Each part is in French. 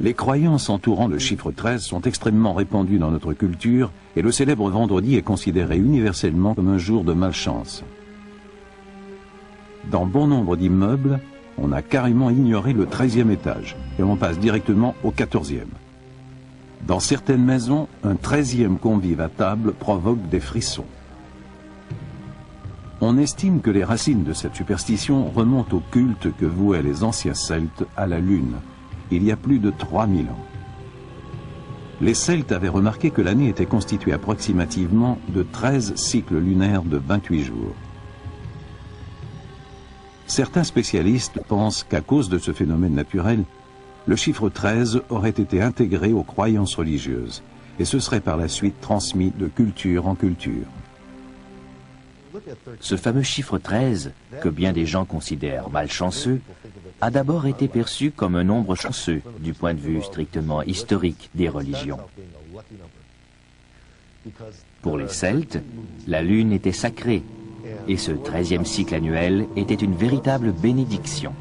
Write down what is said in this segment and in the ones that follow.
Les croyances entourant le chiffre 13 sont extrêmement répandues dans notre culture et le célèbre vendredi est considéré universellement comme un jour de malchance. Dans bon nombre d'immeubles, on a carrément ignoré le 13e étage et on passe directement au 14e. Dans certaines maisons, un 13e convive à table provoque des frissons. On estime que les racines de cette superstition remontent au culte que vouaient les anciens Celtes à la Lune, il y a plus de 3000 ans. Les Celtes avaient remarqué que l'année était constituée approximativement de 13 cycles lunaires de 28 jours. Certains spécialistes pensent qu'à cause de ce phénomène naturel, le chiffre 13 aurait été intégré aux croyances religieuses et ce serait par la suite transmis de culture en culture. Ce fameux chiffre 13, que bien des gens considèrent malchanceux, a d'abord été perçu comme un nombre chanceux du point de vue strictement historique des religions. Pour les Celtes, la Lune était sacrée et ce 13e cycle annuel était une véritable bénédiction.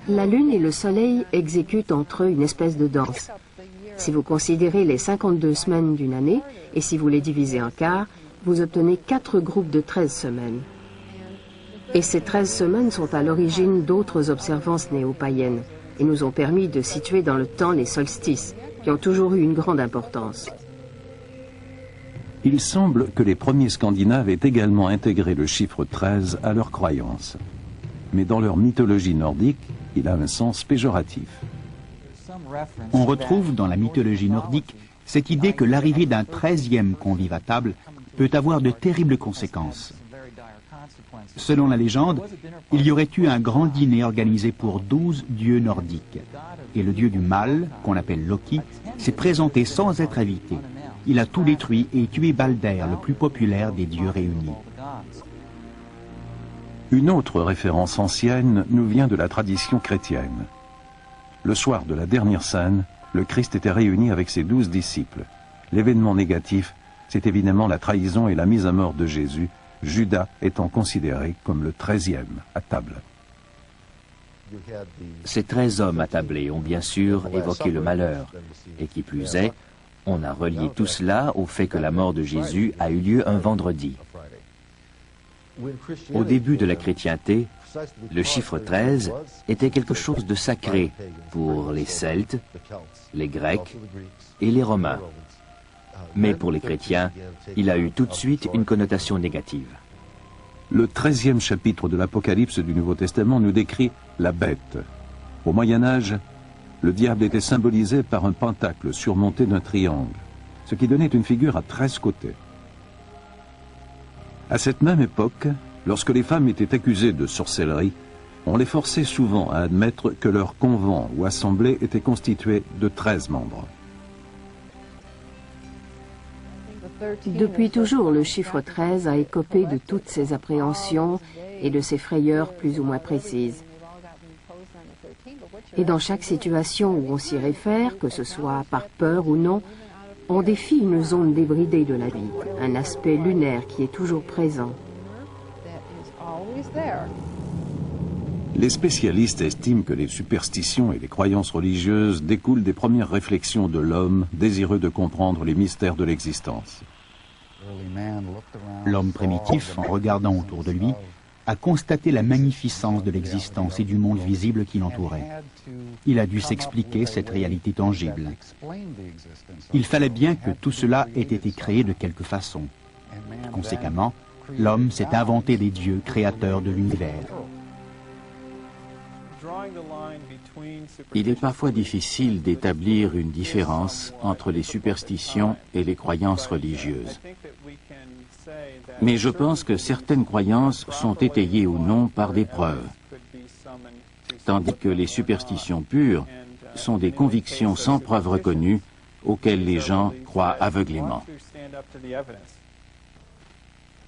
La Lune et le Soleil exécutent entre eux une espèce de danse. Si vous considérez les 52 semaines d'une année et si vous les divisez en quart, vous obtenez 4 groupes de 13 semaines. Et ces 13 semaines sont à l'origine d'autres observances néo-païennes et nous ont permis de situer dans le temps les solstices, qui ont toujours eu une grande importance. Il semble que les premiers Scandinaves aient également intégré le chiffre 13 à leurs croyances. Mais dans leur mythologie nordique, il a un sens péjoratif. On retrouve dans la mythologie nordique cette idée que l'arrivée d'un 13e convive à table peut avoir de terribles conséquences. Selon la légende, il y aurait eu un grand dîner organisé pour 12 dieux nordiques. Et le dieu du mal, qu'on appelle Loki, s'est présenté sans être invité. Il a tout détruit et tué Balder, le plus populaire des dieux réunis. Une autre référence ancienne nous vient de la tradition chrétienne. Le soir de la dernière scène, le Christ était réuni avec ses 12 disciples. L'événement négatif, c'est évidemment la trahison et la mise à mort de Jésus, Judas étant considéré comme le 13e à table. Ces 13 hommes attablés ont bien sûr évoqué le malheur, et qui plus est, on a relié tout cela au fait que la mort de Jésus a eu lieu un vendredi. Au début de la chrétienté, le chiffre 13 était quelque chose de sacré pour les Celtes, les Grecs et les Romains. Mais pour les chrétiens, il a eu tout de suite une connotation négative. Le 13e chapitre de l'Apocalypse du Nouveau Testament nous décrit la bête. Au Moyen-Âge, le diable était symbolisé par un pentacle surmonté d'un triangle, ce qui donnait une figure à 13 côtés. À cette même époque, lorsque les femmes étaient accusées de sorcellerie, on les forçait souvent à admettre que leur convent ou assemblée était constitué de 13 membres. Depuis toujours, le chiffre 13 a écopé de toutes ses appréhensions et de ses frayeurs plus ou moins précises. Et dans chaque situation où on s'y réfère, que ce soit par peur ou non, on défie une zone débridée de la vie, un aspect lunaire qui est toujours présent. Les spécialistes estiment que les superstitions et les croyances religieuses découlent des premières réflexions de l'homme désireux de comprendre les mystères de l'existence. L'homme primitif, en regardant autour de lui, a constaté la magnificence de l'existence et du monde visible qui l'entourait. Il a dû s'expliquer cette réalité tangible. Il fallait bien que tout cela ait été créé de quelque façon. Conséquemment, l'homme s'est inventé des dieux créateurs de l'univers. Il est parfois difficile d'établir une différence entre les superstitions et les croyances religieuses. Mais je pense que certaines croyances sont étayées ou non par des preuves, tandis que les superstitions pures sont des convictions sans preuve reconnue auxquelles les gens croient aveuglément.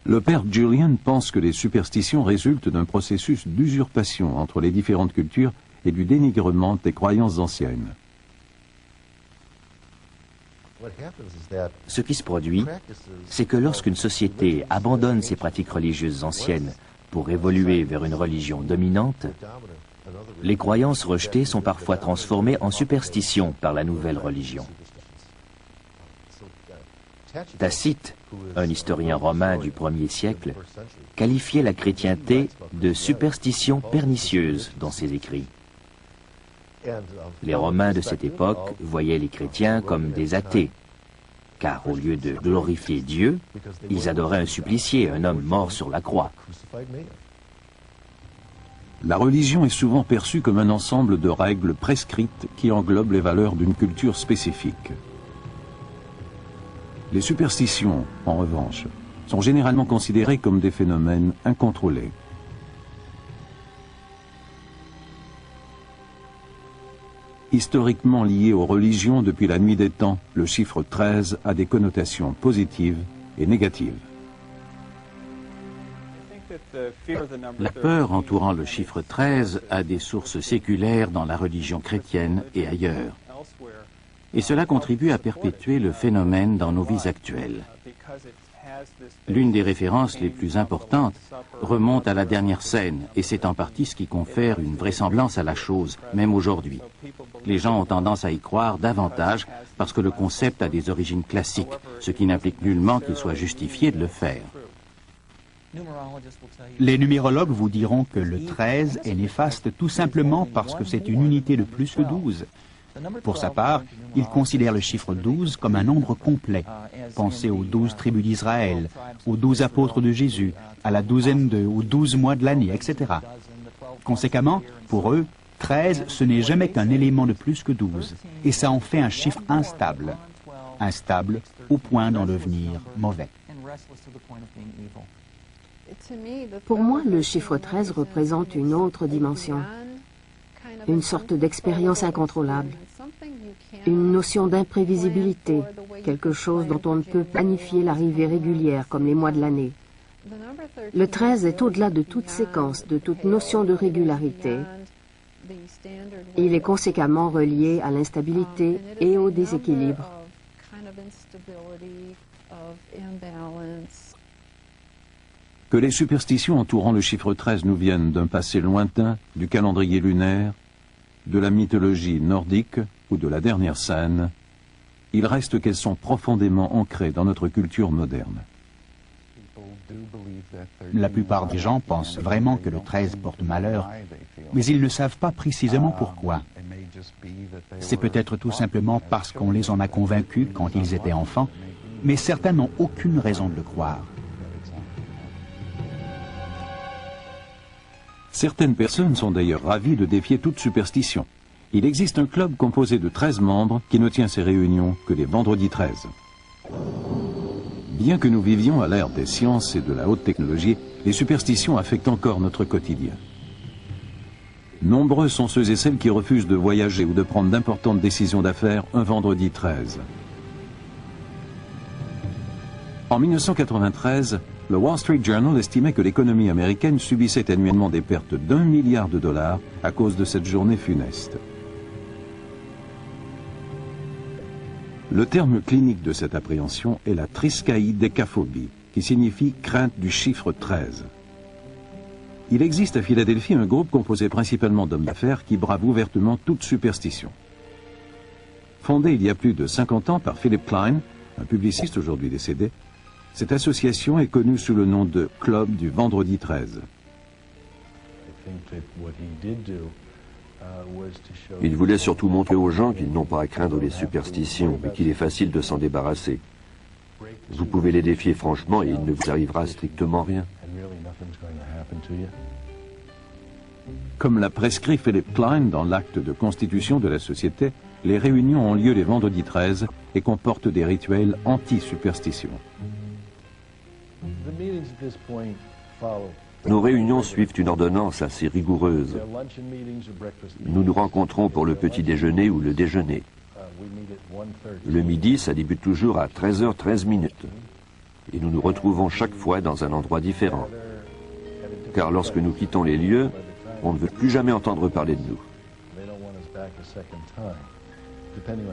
Le père Julian pense que les superstitions résultent d'un processus d'usurpation entre les différentes cultures et du dénigrement des croyances anciennes. Ce qui se produit, c'est que lorsqu'une société abandonne ses pratiques religieuses anciennes pour évoluer vers une religion dominante, Les croyances rejetées sont parfois transformées en superstitions par la nouvelle religion. Tacite, un historien romain du 1er siècle, qualifiait la chrétienté de superstition pernicieuse dans ses écrits. Les Romains de cette époque voyaient les chrétiens comme des athées, car au lieu de glorifier Dieu, ils adoraient un supplicié, un homme mort sur la croix. La religion est souvent perçue comme un ensemble de règles prescrites qui englobent les valeurs d'une culture spécifique. Les superstitions, en revanche, sont généralement considérées comme des phénomènes incontrôlés. Historiquement lié aux religions depuis la nuit des temps, le chiffre 13 a des connotations positives et négatives. La peur entourant le chiffre 13 a des sources séculaires dans la religion chrétienne et ailleurs. Et cela contribue à perpétuer le phénomène dans nos vies actuelles. L'une des références les plus importantes remonte à la dernière scène, et c'est en partie ce qui confère une vraisemblance à la chose, même aujourd'hui. Les gens ont tendance à y croire davantage parce que le concept a des origines classiques, ce qui n'implique nullement qu'il soit justifié de le faire. Les numérologues vous diront que le 13 est néfaste tout simplement parce que c'est une unité de plus que 12. Pour sa part, il considère le chiffre 12 comme un nombre complet. Pensez aux 12 tribus d'Israël, aux 12 apôtres de Jésus, à la douzaine aux 12 mois de l'année, etc. Conséquemment, pour eux, 13, ce n'est jamais qu'un élément de plus que 12, et ça en fait un chiffre instable. Instable au point d'en devenir mauvais. Pour moi, le chiffre 13 représente une autre dimension, une sorte d'expérience incontrôlable, une notion d'imprévisibilité, quelque chose dont on ne peut planifier l'arrivée régulière comme les mois de l'année. Le 13 est au-delà de toute séquence, de toute notion de régularité. Il est conséquemment relié à l'instabilité et au déséquilibre. Que les superstitions entourant le chiffre 13 nous viennent d'un passé lointain, du calendrier lunaire, de la mythologie nordique ou de la dernière scène, il reste qu'elles sont profondément ancrées dans notre culture moderne. La plupart des gens pensent vraiment que le 13 porte malheur, mais ils ne savent pas précisément pourquoi. C'est peut-être tout simplement parce qu'on les en a convaincus quand ils étaient enfants, mais certains n'ont aucune raison de le croire. Certaines personnes sont d'ailleurs ravies de défier toute superstition. Il existe un club composé de 13 membres qui ne tient ses réunions que les vendredis 13. Bien que nous vivions à l'ère des sciences et de la haute technologie, les superstitions affectent encore notre quotidien. Nombreux sont ceux et celles qui refusent de voyager ou de prendre d'importantes décisions d'affaires un vendredi 13. En 1993, le Wall Street Journal estimait que l'économie américaine subissait annuellement des pertes d'1 milliard de dollars à cause de cette journée funeste. Le terme clinique de cette appréhension est la triskaïdécaphobie, qui signifie crainte du chiffre 13. Il existe à Philadelphie un groupe composé principalement d'hommes d'affaires qui bravent ouvertement toute superstition. Fondé il y a plus de 50 ans par Philip Klein, un publiciste aujourd'hui décédé, cette association est connue sous le nom de Club du Vendredi 13. Il voulait surtout montrer aux gens qu'ils n'ont pas à craindre les superstitions et qu'il est facile de s'en débarrasser. Vous pouvez les défier franchement et il ne vous arrivera strictement rien. Comme l'a prescrit Philip Klein dans l'acte de constitution de la société, les réunions ont lieu les vendredis 13 et comportent des rituels anti-superstition. Nos réunions suivent une ordonnance assez rigoureuse. Nous nous rencontrons pour le petit déjeuner ou le déjeuner. Le midi, ça débute toujours à 13h13. Et nous nous retrouvons chaque fois dans un endroit différent. Car lorsque nous quittons les lieux, on ne veut plus jamais entendre parler de nous.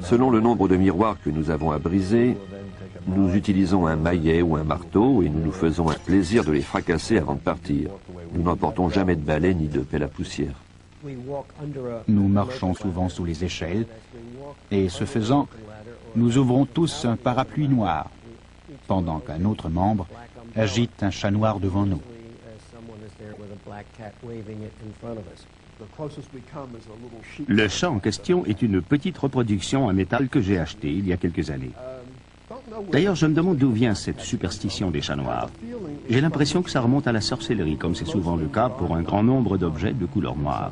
Selon le nombre de miroirs que nous avons à briser, nous utilisons un maillet ou un marteau et nous nous faisons un plaisir de les fracasser avant de partir. Nous n'emportons jamais de balai ni de pelle à poussière. Nous marchons souvent sous les échelles et, ce faisant, nous ouvrons tous un parapluie noir, pendant qu'un autre membre agite un chat noir devant nous. Le chat en question est une petite reproduction en métal que j'ai acheté il y a quelques années. D'ailleurs, je me demande d'où vient cette superstition des chats noirs. J'ai l'impression que ça remonte à la sorcellerie, comme c'est souvent le cas pour un grand nombre d'objets de couleur noire.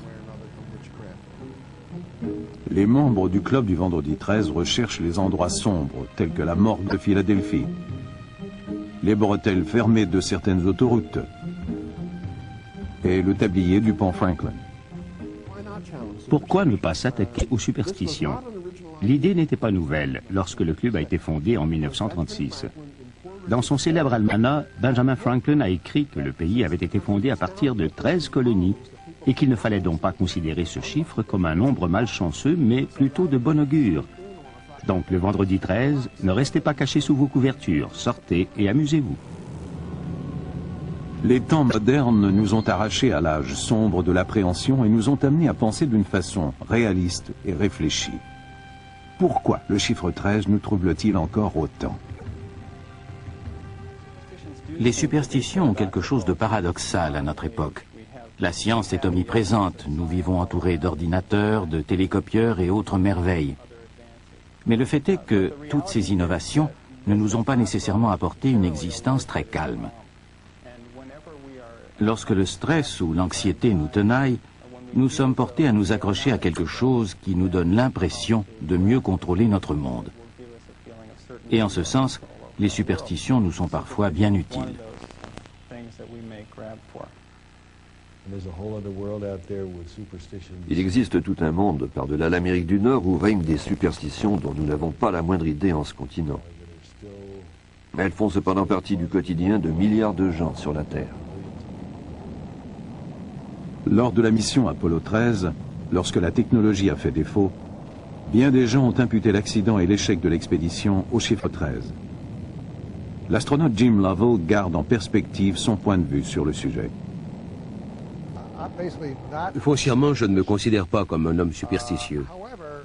Les membres du club du vendredi 13 recherchent les endroits sombres, tels que la morgue de Philadelphie, les bretelles fermées de certaines autoroutes et le tablier du pont Franklin. Pourquoi ne pas s'attaquer aux superstitions? L'idée n'était pas nouvelle lorsque le club a été fondé en 1936. Dans son célèbre almanach, Benjamin Franklin a écrit que le pays avait été fondé à partir de 13 colonies et qu'il ne fallait donc pas considérer ce chiffre comme un nombre malchanceux, mais plutôt de bon augure. Donc le vendredi 13, ne restez pas cachés sous vos couvertures, sortez et amusez-vous. Les temps modernes nous ont arrachés à l'âge sombre de l'appréhension et nous ont amenés à penser d'une façon réaliste et réfléchie. Pourquoi le chiffre 13 nous trouble-t-il encore autant? Les superstitions ont quelque chose de paradoxal à notre époque. La science est omniprésente, nous vivons entourés d'ordinateurs, de télécopieurs et autres merveilles. Mais le fait est que toutes ces innovations ne nous ont pas nécessairement apporté une existence très calme. Lorsque le stress ou l'anxiété nous tenaillent, nous sommes portés à nous accrocher à quelque chose qui nous donne l'impression de mieux contrôler notre monde. Et en ce sens, les superstitions nous sont parfois bien utiles. Il existe tout un monde par-delà l'Amérique du Nord où règnent des superstitions dont nous n'avons pas la moindre idée en ce continent. Elles font cependant partie du quotidien de milliards de gens sur la Terre. Lors de la mission Apollo 13, lorsque la technologie a fait défaut, bien des gens ont imputé l'accident et l'échec de l'expédition au chiffre 13. L'astronaute Jim Lovell garde en perspective son point de vue sur le sujet. Foncièrement, je ne me considère pas comme un homme superstitieux.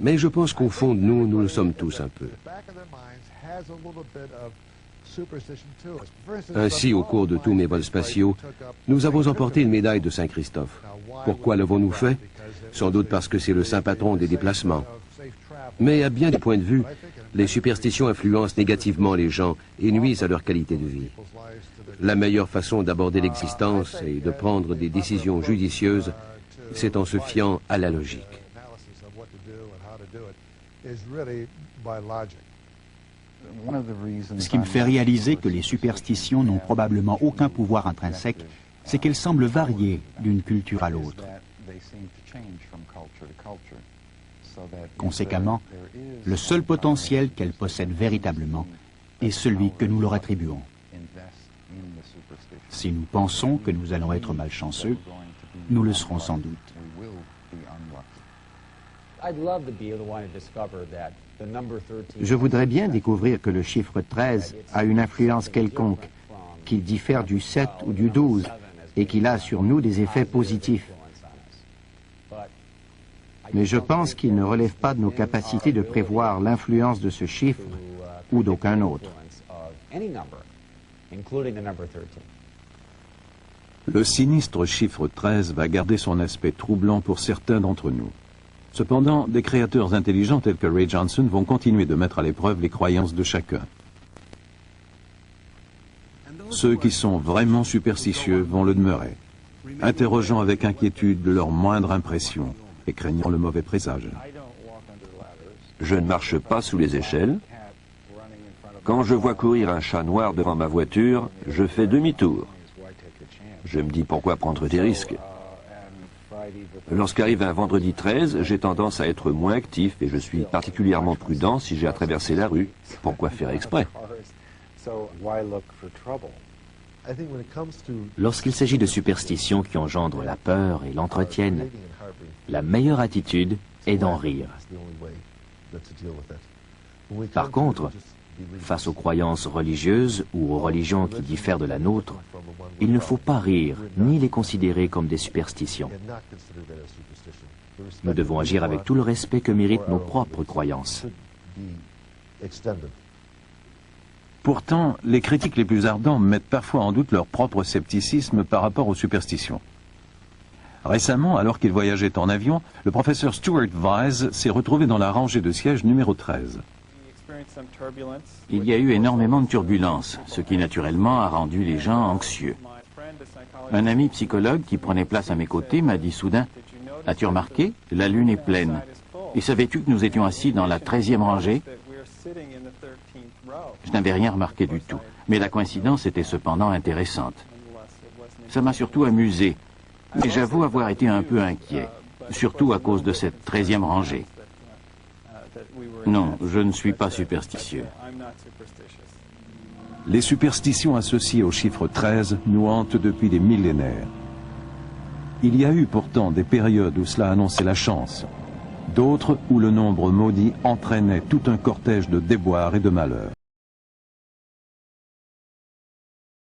Mais je pense qu'au fond de nous, nous le sommes tous un peu. Ainsi, au cours de tous mes vols spatiaux, nous avons emporté une médaille de Saint-Christophe. Pourquoi l'avons-nous fait? Sans doute parce que c'est le saint patron des déplacements. Mais à bien des points de vue, les superstitions influencent négativement les gens et nuisent à leur qualité de vie. La meilleure façon d'aborder l'existence et de prendre des décisions judicieuses, c'est en se fiant à la logique. Ce qui me fait réaliser que les superstitions n'ont probablement aucun pouvoir intrinsèque, c'est qu'elles semblent varier d'une culture à l'autre. Conséquemment, le seul potentiel qu'elles possèdent véritablement est celui que nous leur attribuons. Si nous pensons que nous allons être malchanceux, nous le serons sans doute. Je voudrais bien découvrir que le chiffre 13 a une influence quelconque, qu'il diffère du 7 ou du 12, et qu'il a sur nous des effets positifs. Mais je pense qu'il ne relève pas de nos capacités de prévoir l'influence de ce chiffre ou d'aucun autre. Le sinistre chiffre 13 va garder son aspect troublant pour certains d'entre nous. Cependant, des créateurs intelligents tels que Ray Johnson vont continuer de mettre à l'épreuve les croyances de chacun. Ceux qui sont vraiment superstitieux vont le demeurer, interrogeant avec inquiétude leur moindre impression et craignant le mauvais présage. Je ne marche pas sous les échelles. Quand je vois courir un chat noir devant ma voiture, je fais demi-tour. Je me dis pourquoi prendre des risques. Lorsqu'arrive un vendredi 13, j'ai tendance à être moins actif et je suis particulièrement prudent si j'ai à traverser la rue. Pourquoi faire exprès? Lorsqu'il s'agit de superstitions qui engendrent la peur et l'entretiennent, la meilleure attitude est d'en rire. Par contre, Face aux croyances religieuses ou aux religions qui diffèrent de la nôtre, il ne faut pas rire ni les considérer comme des superstitions. Nous devons agir avec tout le respect que méritent nos propres croyances. Pourtant, les critiques les plus ardents mettent parfois en doute leur propre scepticisme par rapport aux superstitions. Récemment, alors qu'il voyageait en avion, le professeur Stuart Vyse s'est retrouvé dans la rangée de siège numéro 13. Il y a eu énormément de turbulences, ce qui naturellement a rendu les gens anxieux. Un ami psychologue qui prenait place à mes côtés m'a dit soudain « As-tu remarqué? La lune est pleine. Et savais-tu que nous étions assis dans la 13e rangée ?» Je n'avais rien remarqué du tout, mais la coïncidence était cependant intéressante. Ça m'a surtout amusé, mais j'avoue avoir été un peu inquiet, surtout à cause de cette 13e rangée. Non, je ne suis pas superstitieux. Les superstitions associées au chiffre 13 nous hantent depuis des millénaires. Il y a eu pourtant des périodes où cela annonçait la chance, d'autres où le nombre maudit entraînait tout un cortège de déboires et de malheurs.